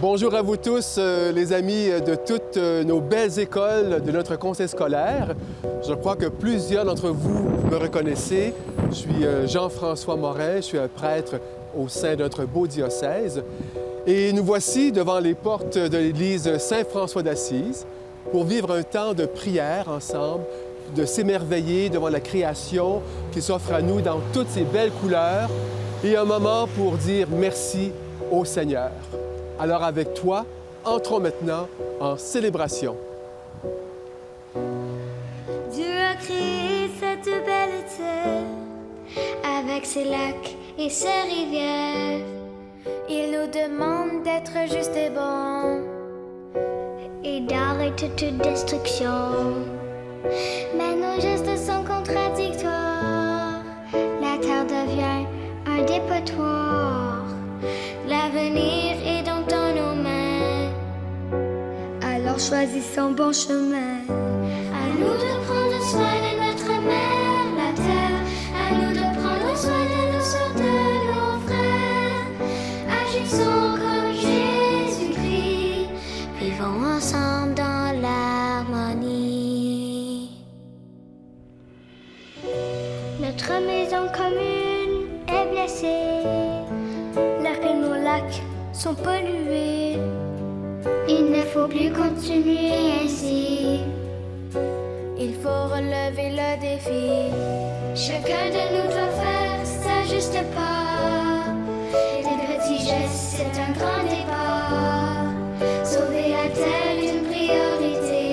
Bonjour à vous tous, les amis de toutes nos belles écoles de notre conseil scolaire. Je crois que plusieurs d'entre vous me reconnaissez. Je suis Jean-François Morin, je suis un prêtre au sein de notre beau diocèse. Et nous voici devant les portes de l'église Saint-François d'Assise pour vivre un temps de prière ensemble, de s'émerveiller devant la création qui s'offre à nous dans toutes ses belles couleurs et un moment pour dire merci au Seigneur. Alors avec toi, entrons maintenant en célébration. Dieu a créé cette belle terre avec ses lacs et ses rivières. Il nous demande d'être justes et bons et d'arrêter toute destruction. Mais nos gestes sont contradictoires. La terre devient un dépotoir. L'avenir est donc dans nos mains. Alors choisissons bon chemin. À nous de prendre soin de notre mère, la terre. À nous de prendre soin de nos sœurs, de nos frères. Agissons comme Jésus-Christ. Vivons ensemble dans l'harmonie. Notre maison commune est blessée. L'air et nos lacs sont pollués. Il ne faut plus continuer ainsi. Il faut relever le défi. Chacun de nous doit faire sa juste part. Et des petits gestes, c'est un grand départ. Sauver la terre est une priorité.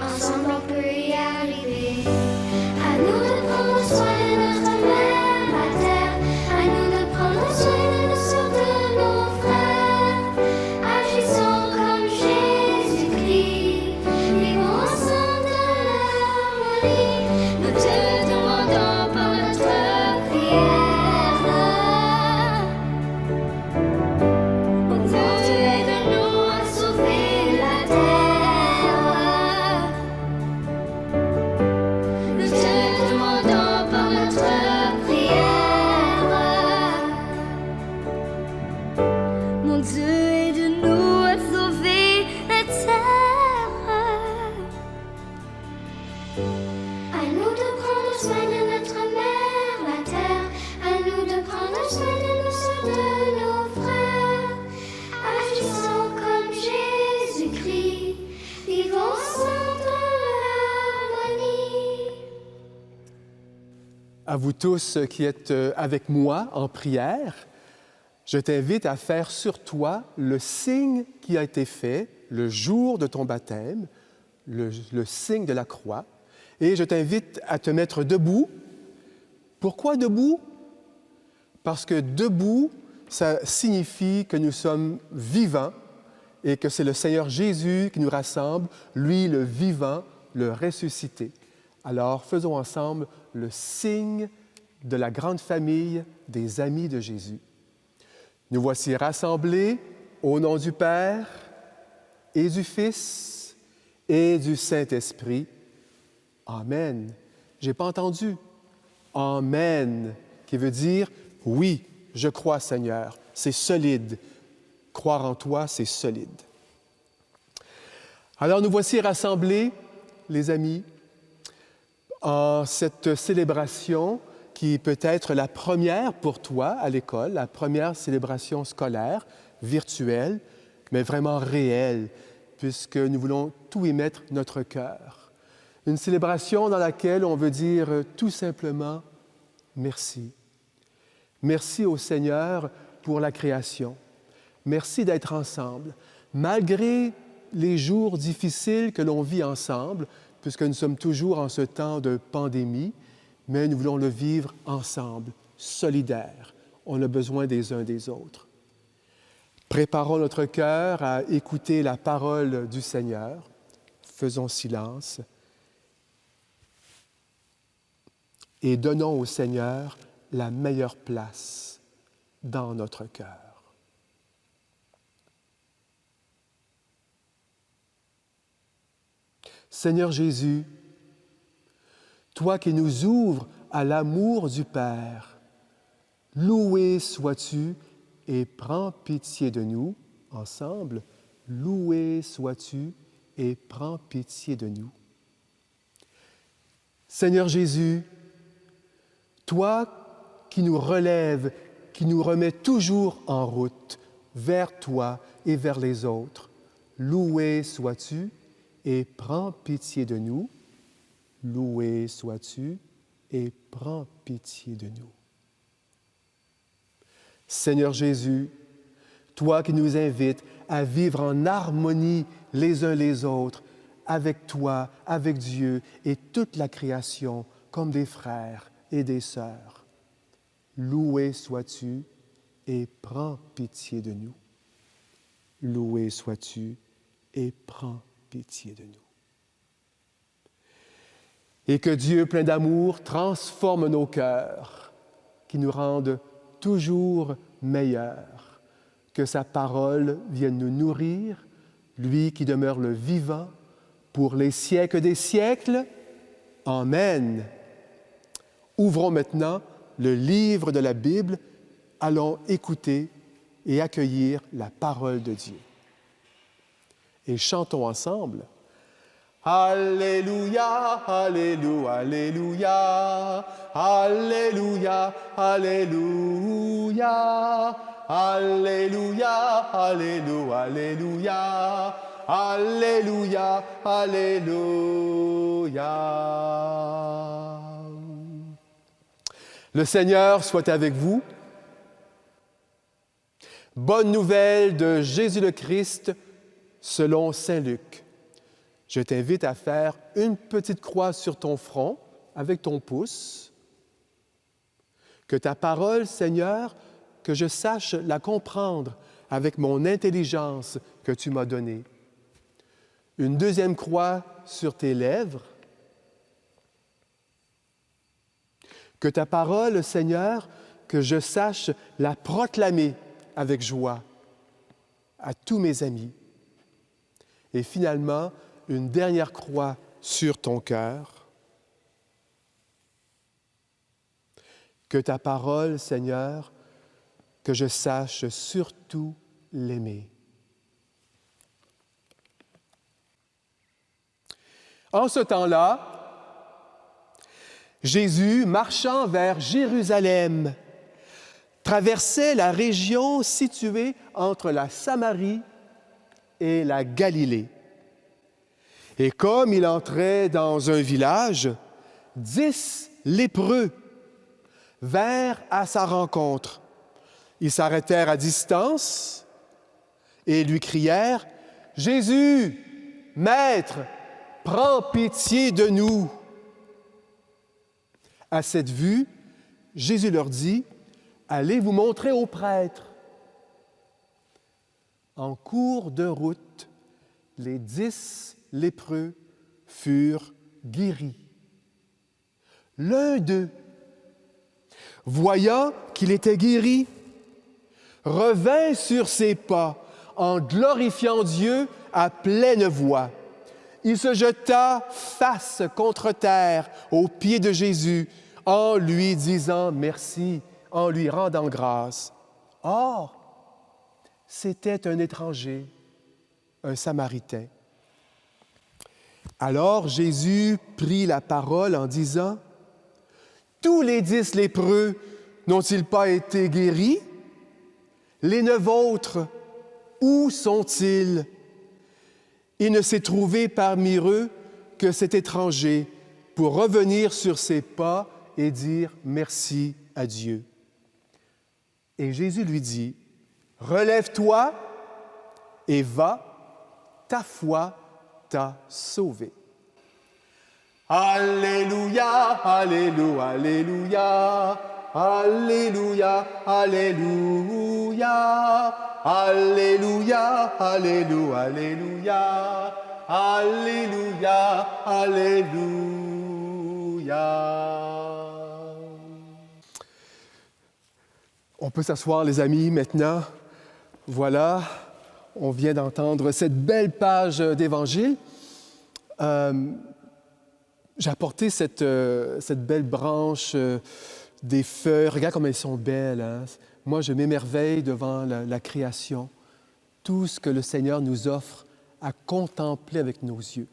Ensemble, on peut y arriver. À nous de prendre soin de notre mère, la terre. À nous de prendre soin de nos sœurs, de nos frères. Agissons comme Jésus-Christ. Vivons ensemble dans l'harmonie. Nous te demandons par notre prière. Ô Dieu, aide-nous à sauver la terre. Nous te demandons par notre prière. Mon Dieu, aide-nous à sauver la terre. À nous de prendre soin de notre mère, la terre. À nous de prendre soin de nos sœurs, de nos frères. Agissons comme Jésus-Christ. Vivons ensemble dans l'harmonie. À vous tous qui êtes avec moi en prière, je t'invite à faire sur toi le signe qui a été fait le jour de ton baptême, le signe de la croix. Et je t'invite à te mettre debout. Pourquoi debout? Parce que debout, ça signifie que nous sommes vivants et que c'est le Seigneur Jésus qui nous rassemble, lui le vivant, le ressuscité. Alors faisons ensemble le signe de la grande famille des amis de Jésus. Nous voici rassemblés au nom du Père et du Fils et du Saint-Esprit. Amen. J'ai pas entendu. Amen, qui veut dire oui, je crois, Seigneur. C'est solide. Croire en toi, c'est solide. Alors nous voici rassemblés, les amis, en cette célébration qui peut être la première pour toi à l'école, la première célébration scolaire, virtuelle, mais vraiment réelle, puisque nous voulons tout y mettre notre cœur. Une célébration dans laquelle on veut dire tout simplement merci. Merci au Seigneur pour la création. Merci d'être ensemble, malgré les jours difficiles que l'on vit ensemble, puisque nous sommes toujours en ce temps de pandémie, mais nous voulons le vivre ensemble, solidaires. On a besoin des uns des autres. Préparons notre cœur à écouter la parole du Seigneur. Faisons silence et donnons au Seigneur la meilleure place dans notre cœur. Seigneur Jésus, toi qui nous ouvres à l'amour du Père, loué sois-tu et prends pitié de nous. Ensemble, loué sois-tu et prends pitié de nous. Seigneur Jésus, toi qui nous relèves, qui nous remets toujours en route vers toi et vers les autres, loué sois-tu et prends pitié de nous. Loué sois-tu et prends pitié de nous. Seigneur Jésus, toi qui nous invites à vivre en harmonie les uns les autres, avec toi, avec Dieu et toute la création, comme des frères et des sœurs. Loué sois-tu et prends pitié de nous. Loué sois-tu et prends pitié de nous. Et que Dieu, plein d'amour, transforme nos cœurs, qui nous rendent toujours meilleurs. Que sa parole vienne nous nourrir, lui qui demeure le vivant, pour les siècles des siècles. Amen. Ouvrons maintenant le livre de la Bible. Allons écouter et accueillir la parole de Dieu. Et chantons ensemble. Alléluia, Alléluia, Alléluia, Alléluia, Alléluia, Alléluia, Alléluia, Alléluia, Alléluia, Alléluia. Le Seigneur soit avec vous. Bonne nouvelle de Jésus le Christ selon saint Luc. Je t'invite à faire une petite croix sur ton front avec ton pouce. Que ta parole, Seigneur, que je sache la comprendre avec mon intelligence que tu m'as donnée. Une deuxième croix sur tes lèvres. Que ta parole, Seigneur, que je sache la proclamer avec joie à tous mes amis. Et finalement, une dernière croix sur ton cœur. Que ta parole, Seigneur, que je sache surtout l'aimer. En ce temps-là, Jésus, marchant vers Jérusalem, traversait la région située entre la Samarie et la Galilée. Et comme il entrait dans un village, 10 lépreux vinrent à sa rencontre. Ils s'arrêtèrent à distance et lui crièrent « Jésus, Maître, prends pitié de nous !» À cette vue, Jésus leur dit « Allez vous montrer au prêtre. » En cours de route, les 10 lépreux furent guéris. L'un d'eux, voyant qu'il était guéri, revint sur ses pas en glorifiant Dieu à pleine voix. Il se jeta face contre terre aux pieds de Jésus en lui disant merci, en lui rendant grâce. Or, c'était un étranger, un Samaritain. Alors Jésus prit la parole en disant « Tous les 10 lépreux n'ont-ils pas été guéris? Les 9 autres, où sont-ils? » Il ne s'est trouvé parmi eux que cet étranger pour revenir sur ses pas et dire merci à Dieu. Et Jésus lui dit « Relève-toi et va, ta foi t'a sauvé. » Alléluia, Alléluia, Alléluia, Alléluia, Alléluia, Alléluia, Alléluia, Alléluia, Alléluia, Alléluia. On peut s'asseoir, les amis, maintenant. Voilà, on vient d'entendre cette belle page d'Évangile. J'ai apporté cette belle branche des feuilles. Regarde comme elles sont belles. Hein? Moi, je m'émerveille devant la création. Tout ce que le Seigneur nous offre à contempler avec nos yeux.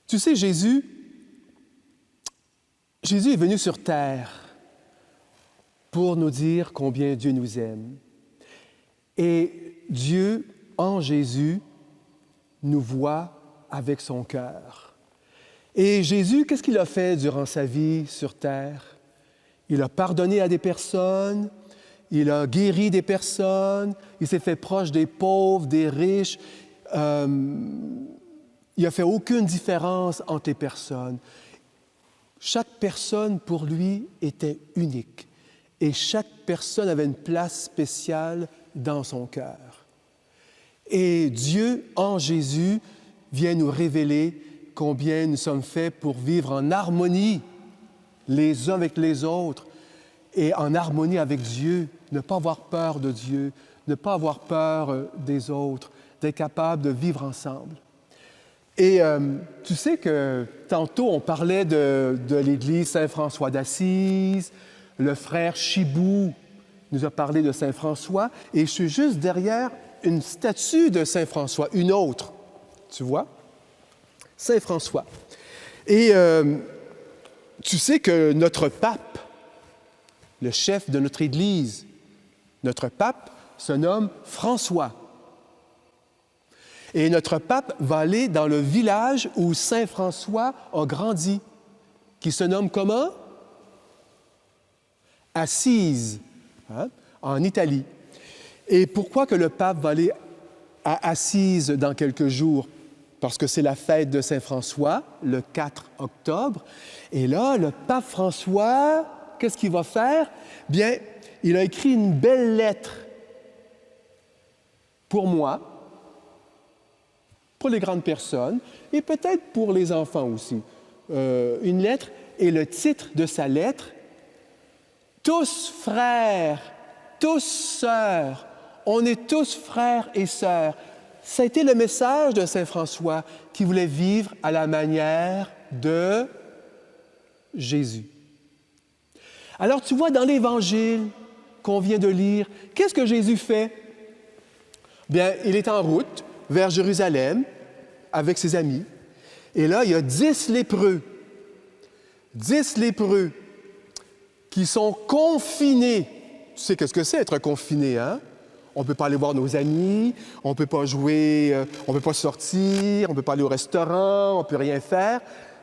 Tu sais, Jésus est venu sur terre pour nous dire combien Dieu nous aime. Et Dieu, en Jésus, nous voit avec son cœur. Et Jésus, qu'est-ce qu'il a fait durant sa vie sur terre? Il a pardonné à des personnes, il a guéri des personnes, il s'est fait proche des pauvres, des riches. Il n'a fait aucune différence entre les personnes. Chaque personne, pour lui, était unique. Et chaque personne avait une place spéciale dans son cœur. Et Dieu, en Jésus, vient nous révéler combien nous sommes faits pour vivre en harmonie les uns avec les autres et en harmonie avec Dieu, ne pas avoir peur de Dieu, ne pas avoir peur des autres, d'être capable de vivre ensemble. Et tu sais que tantôt, on parlait de l'Église Saint-François d'Assise, le frère Chibou nous a parlé de Saint-François, et je suis juste derrière une statue de Saint-François, une autre, tu vois? Saint-François. Et tu sais que notre pape, le chef de notre Église, notre pape se nomme François. Et notre pape va aller dans le village où Saint-François a grandi, qui se nomme comment? Assise, hein, en Italie. Et pourquoi que le pape va aller à Assise dans quelques jours? Parce que c'est la fête de Saint-François, le 4 octobre. Et là, le pape François, qu'est-ce qu'il va faire? Bien, il a écrit une belle lettre pour moi, pour les grandes personnes et peut-être pour les enfants aussi. Une lettre, et le titre de sa lettre, « Tous frères, tous sœurs, on est tous frères et sœurs ». Ça a été le message de Saint François qui voulait vivre à la manière de Jésus. Alors tu vois, dans l'Évangile qu'on vient de lire, qu'est-ce que Jésus fait? Bien, il est en route vers Jérusalem avec ses amis. Et là, il y a 10 lépreux. 10 lépreux qui sont confinés. Tu sais qu'est-ce que c'est être confiné, hein? On ne peut pas aller voir nos amis, on ne peut pas jouer, on ne peut pas sortir, on ne peut pas aller au restaurant, on ne peut rien faire.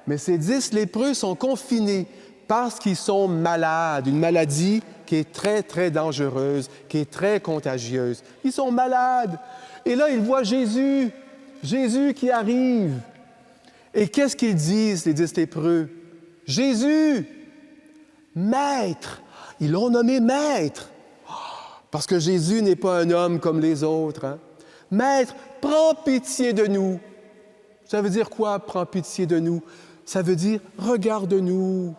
Mais ces 10 lépreux sont confinés parce qu'ils sont malades, une maladie qui est très, très dangereuse, qui est très contagieuse. Ils sont malades. Et là, ils voient Jésus, Jésus qui arrive. Et qu'est-ce qu'ils disent, les 10 lépreux? Jésus, Maître. Ils l'ont nommé Maître. Parce que Jésus n'est pas un homme comme les autres. Hein? Maître, prends pitié de nous. Ça veut dire quoi, prends pitié de nous? Ça veut dire, regarde-nous.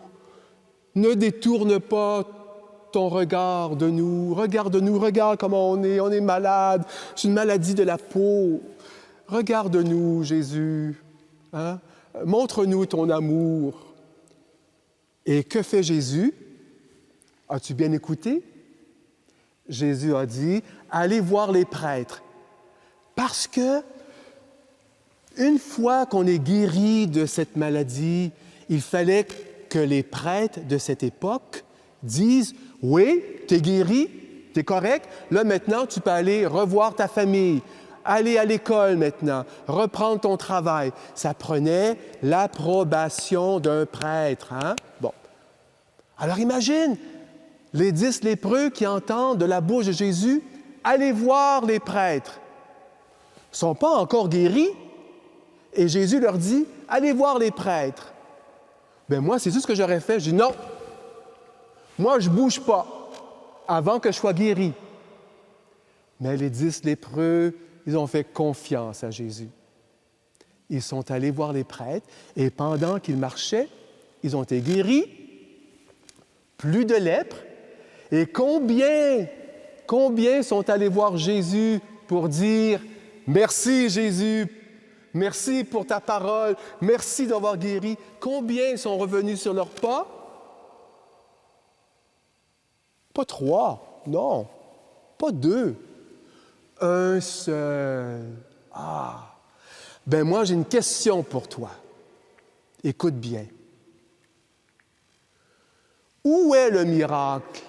Ne détourne pas ton regard de nous. Regarde-nous, regarde comment on est malade. C'est une maladie de la peau. Regarde-nous, Jésus. Hein? Montre-nous ton amour. Et que fait Jésus? As-tu bien écouté? Jésus a dit, allez voir les prêtres. Parce que, une fois qu'on est guéri de cette maladie, il fallait que les prêtres de cette époque disent, oui, t'es guéri, t'es correct, là maintenant tu peux aller revoir ta famille, aller à l'école maintenant, reprendre ton travail. Ça prenait l'approbation d'un prêtre. Hein? Bon. Alors imagine, les 10 lépreux qui entendent de la bouche de Jésus, allez voir les prêtres. Ils ne sont pas encore guéris. Et Jésus leur dit, allez voir les prêtres. Bien moi, c'est tout ce que j'aurais fait. Je dis non, moi je ne bouge pas avant que je sois guéri. Mais les 10 lépreux, ils ont fait confiance à Jésus. Ils sont allés voir les prêtres et pendant qu'ils marchaient, ils ont été guéris, plus de lèpre. Et combien sont allés voir Jésus pour dire « Merci Jésus, merci pour ta parole, merci d'avoir guéri ». Combien sont revenus sur leurs pas? Pas 3, non. Pas 2. Un seul. Ah! Ben moi, j'ai une question pour toi. Écoute bien. Où est le miracle?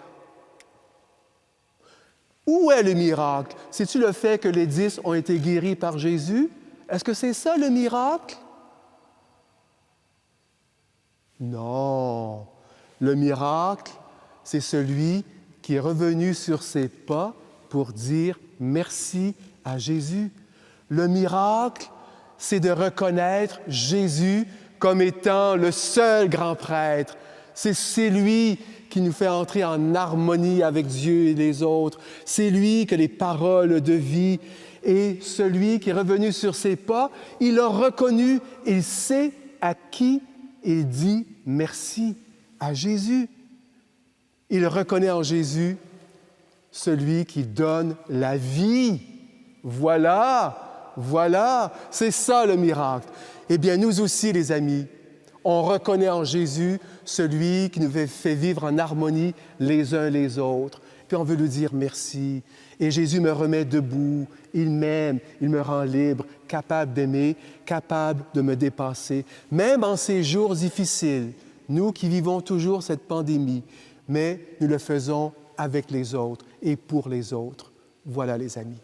Où est le miracle? C'est-tu le fait que les 10 ont été guéris par Jésus? Est-ce que c'est ça le miracle? Non. Le miracle, c'est celui qui est revenu sur ses pas pour dire merci à Jésus. Le miracle, c'est de reconnaître Jésus comme étant le seul grand prêtre. C'est lui qui nous fait entrer en harmonie avec Dieu et les autres. C'est lui que les paroles de vie. Et celui qui est revenu sur ses pas, il a reconnu, il sait à qui il dit merci, à Jésus. Il reconnaît en Jésus celui qui donne la vie. Voilà, c'est ça le miracle. Eh bien, nous aussi, les amis, on reconnaît en Jésus celui qui nous fait vivre en harmonie les uns les autres. Puis on veut lui dire merci. Et Jésus me remet debout. Il m'aime, il me rend libre, capable d'aimer, capable de me dépasser. Même en ces jours difficiles, nous qui vivons toujours cette pandémie, mais nous le faisons avec les autres et pour les autres. Voilà, les amis.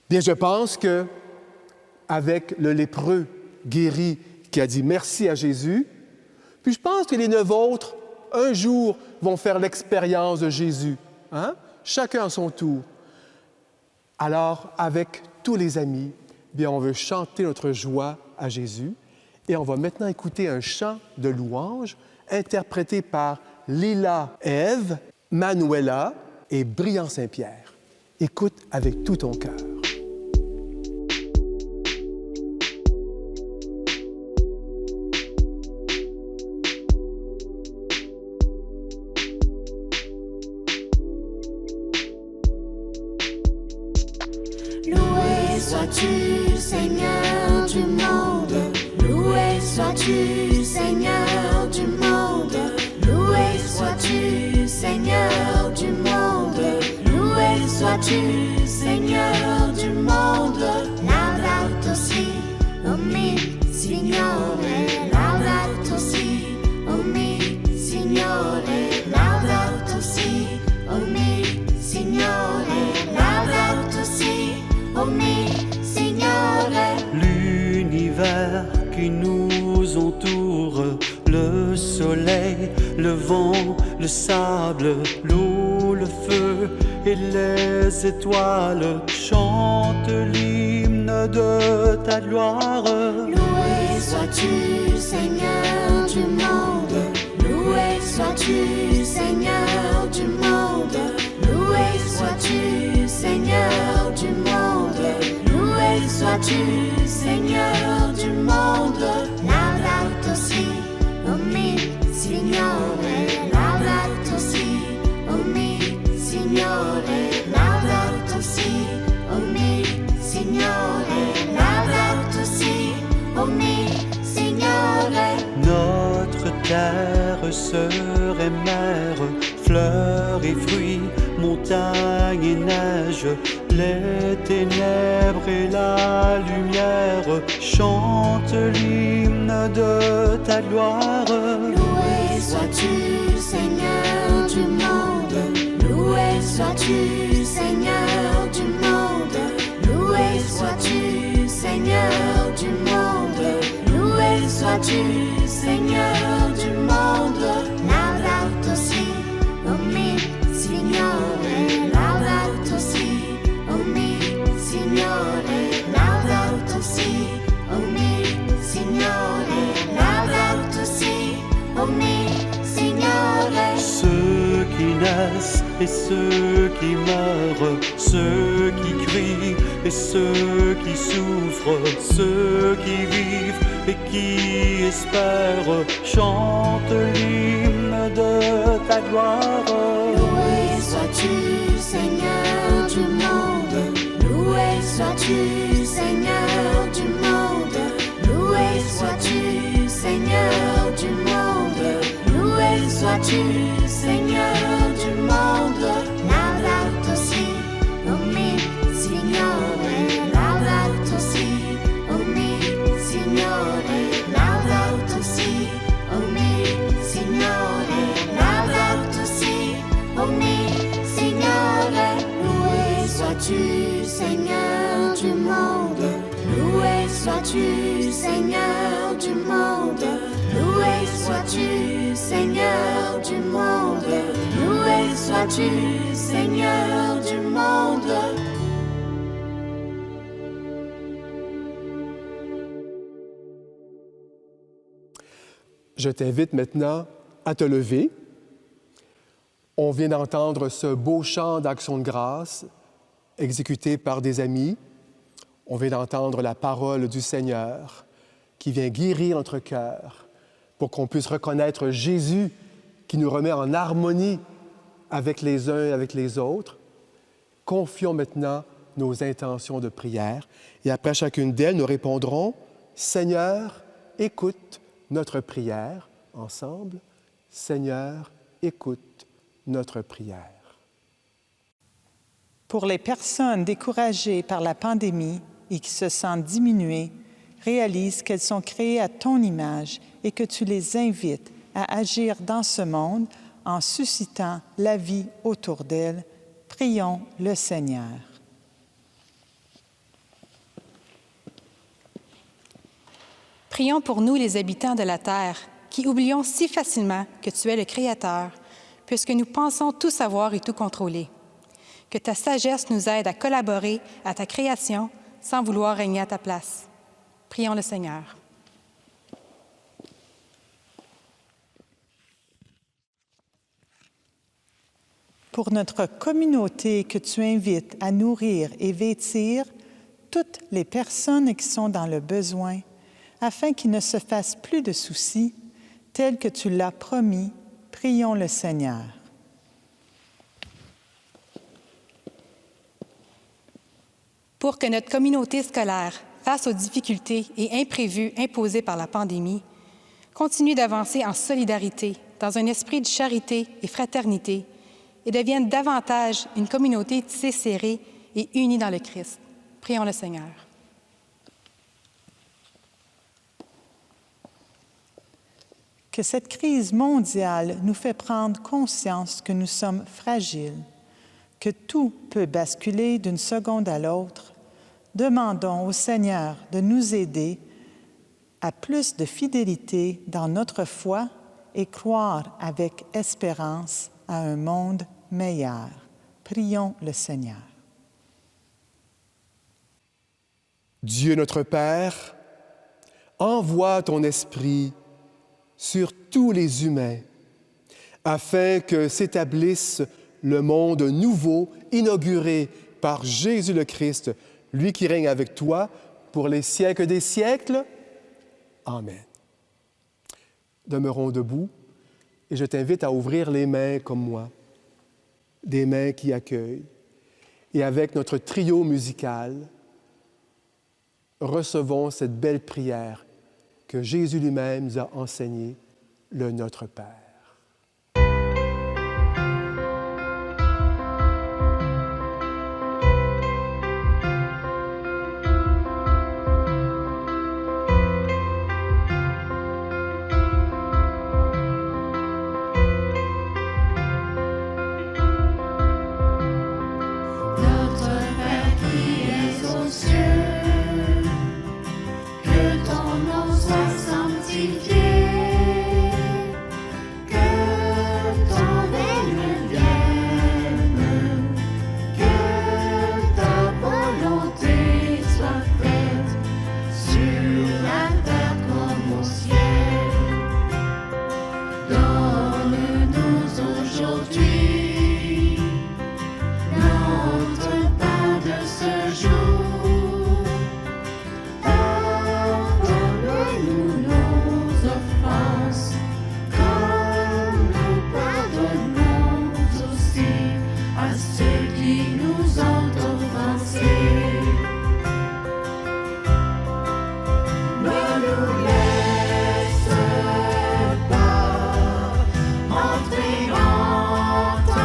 Bien, je pense qu'avec le lépreux guéri qui a dit merci à Jésus, puis je pense que les 9 autres, un jour, vont faire l'expérience de Jésus. Hein? Chacun à son tour. Alors, avec tous les amis, bien, on veut chanter notre joie à Jésus et on va maintenant écouter un chant de louange interprété par Lila Ève, Manuela et Brian Saint-Pierre. Écoute avec tout ton cœur. Loué sois-tu, Seigneur du monde. Loué sois-tu, Seigneur du monde. Loué sois-tu, Seigneur du monde. Loué sois-tu, Seigneur du monde. Laudato si, o mi Signore. Laudato si, o mi Signore. Laudato si, o mi Signore. Laudato si, o mi Signore. L'univers qui nous entoure, le soleil, le vent, le sable, l'eau, le feu et les étoiles chantent l'hymne de ta gloire. Loué sois-tu, Seigneur du monde. Loué sois-tu, Seigneur du monde. Loué sois-tu, Seigneur du monde. Loué sois-tu, Seigneur du monde. Laudato si, o mi Signore. Laudato si, o mi Signore. Laudato si, o mi Signore. Laudato si, o mi Signore. Notre terre, sœur et mère, fleurs et fruits, montagnes et neige, les ténèbres et la lumière chantent l'hymne de ta gloire. Loué sois-tu, Seigneur du monde. Loué sois-tu, Seigneur du monde. Loué sois-tu, Seigneur du monde. Loué sois-tu, Seigneur du monde. Laudato si, o mi Signore. Laudato si, o mi Signore. Laudato si, o mi Signore. Laudato si, o mi Signore. Ceux qui naissent et ceux qui meurent, ceux qui crient et ceux qui souffrent, ceux qui vivent et qui espèrent, chantent l'hymne de ta gloire. Loué sois-tu, Seigneur du monde. Loué sois-tu, Seigneur du monde. Loué sois-tu, Seigneur du monde. Loué sois-tu, Seigneur du monde. sois-tu, Seigneur du monde. Loué sois-tu, Seigneur du monde. Loué sois-tu, Seigneur du monde. Je t'invite maintenant à te lever. On vient d'entendre ce beau chant d'action de grâce exécuté par des amis. On vient d'entendre la parole du Seigneur qui vient guérir notre cœur pour qu'on puisse reconnaître Jésus qui nous remet en harmonie avec les uns et avec les autres. Confions maintenant nos intentions de prière et après chacune d'elles, nous répondrons « Seigneur, écoute notre prière » ensemble. « Seigneur, écoute notre prière. » Pour les personnes découragées par la pandémie et qui se sentent diminuées, réalise qu'elles sont créées à ton image et que tu les invites à agir dans ce monde en suscitant la vie autour d'elles. Prions le Seigneur. Prions pour nous, les habitants de la terre, qui oublions si facilement que tu es le Créateur, puisque nous pensons tout savoir et tout contrôler. Que ta sagesse nous aide à collaborer à ta création sans vouloir régner à ta place. Prions le Seigneur. Pour notre communauté que tu invites à nourrir et vêtir toutes les personnes qui sont dans le besoin, afin qu'ils ne se fassent plus de soucis, tel que tu l'as promis, prions le Seigneur. Pour que notre communauté scolaire, face aux difficultés et imprévus imposés par la pandémie, continue d'avancer en solidarité, dans un esprit de charité et fraternité, et devienne davantage une communauté tissée serrée et unie dans le Christ. Prions le Seigneur. Que cette crise mondiale nous fait prendre conscience que nous sommes fragiles, que tout peut basculer d'une seconde à l'autre, demandons au Seigneur de nous aider à plus de fidélité dans notre foi et croire avec espérance à un monde meilleur. Prions le Seigneur. Dieu notre Père, envoie ton Esprit sur tous les humains, afin que s'établisse le monde nouveau inauguré par Jésus le Christ, lui qui règne avec toi pour les siècles des siècles. Amen. Demeurons debout et je t'invite à ouvrir les mains comme moi, des mains qui accueillent. Et avec notre trio musical, recevons cette belle prière que Jésus lui-même nous a enseigné, le Notre Père. Entrer en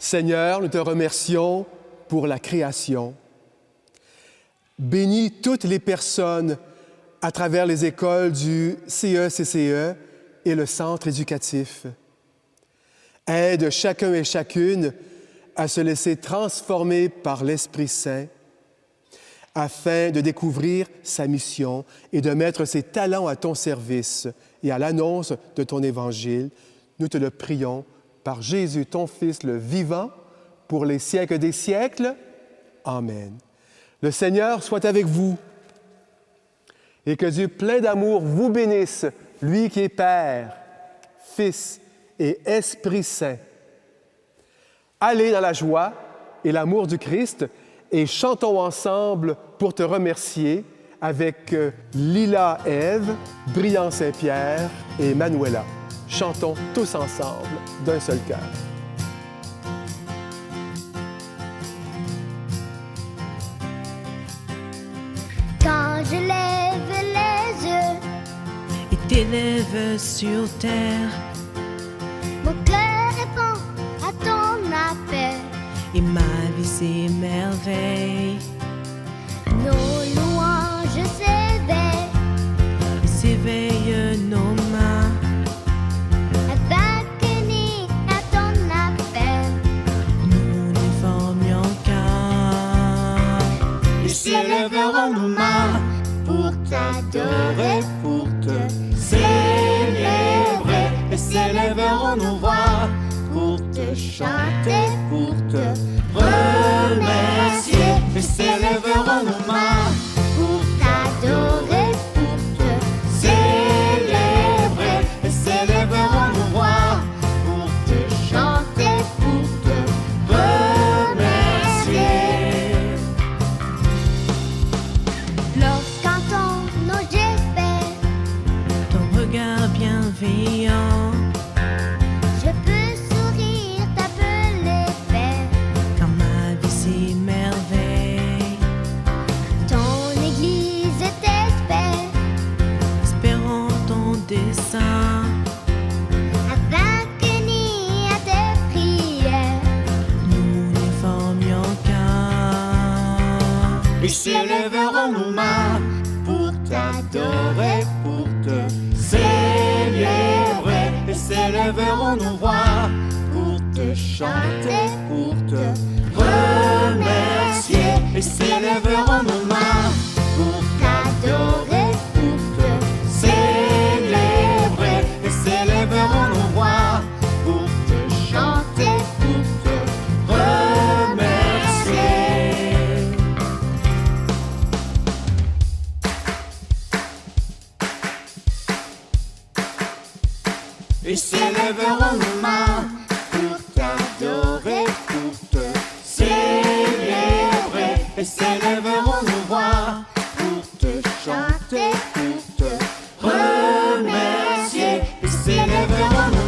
Seigneur, nous te remercions pour la création. Bénis toutes les personnes à travers les écoles du CECCE et le centre éducatif. Aide chacun et chacune à se laisser transformer par l'Esprit Saint afin de découvrir sa mission et de mettre ses talents à ton service et à l'annonce de ton Évangile. Nous te le prions par Jésus, ton Fils, le vivant, pour les siècles des siècles. Amen. Le Seigneur soit avec vous et que Dieu plein d'amour vous bénisse, lui qui est Père, Fils et Esprit Saint. Allez dans la joie et l'amour du Christ et chantons ensemble pour te remercier avec Lila Ève, Brian Saint-Pierre et Manuela. Chantons tous ensemble d'un seul cœur. Quand je lève les yeux et t'élèves sur terre, mon cœur répond à ton appel. et ma vie s'émerveille. Nos louanges s'éveillent, Et s'éveillent nos mains, avec unis à ton appel. nous ne formions qu'un. Et s'élèveront nos mains Pour t'adorer, pour te célébrer. Et s'élèveront nos voix pour te chanter, pour te remercier. Et s'élèveront nos mains pour t'adorer, pour te célébrer. Et s'élèveront nos voix pour te chanter, pour te remercier. lorsqu'entend nos j'espère, Ton regard bienveillant, je peux sourire, t'appeler Père. quand ma vie s'émerveille. Ton église t'espère, Espérant ton dessein, avec unis à tes prières. nous ne formions qu'un. Et s'élèveront nos mains pour t'adorer, pour te célébrer. Et s'élèveront nos voix pour te chanter, pour te remercier. Et s'élèveront nos mains pour t'adorer, pour te célébrer. Et s'élèveront nos voix pour te chanter, pour te remercier. Et s'élèveront nos mains pour t'adorer, pour te célébrer. Et s'élèveront nos voix pour te chanter, pour te remercier. Et s'élèveront nos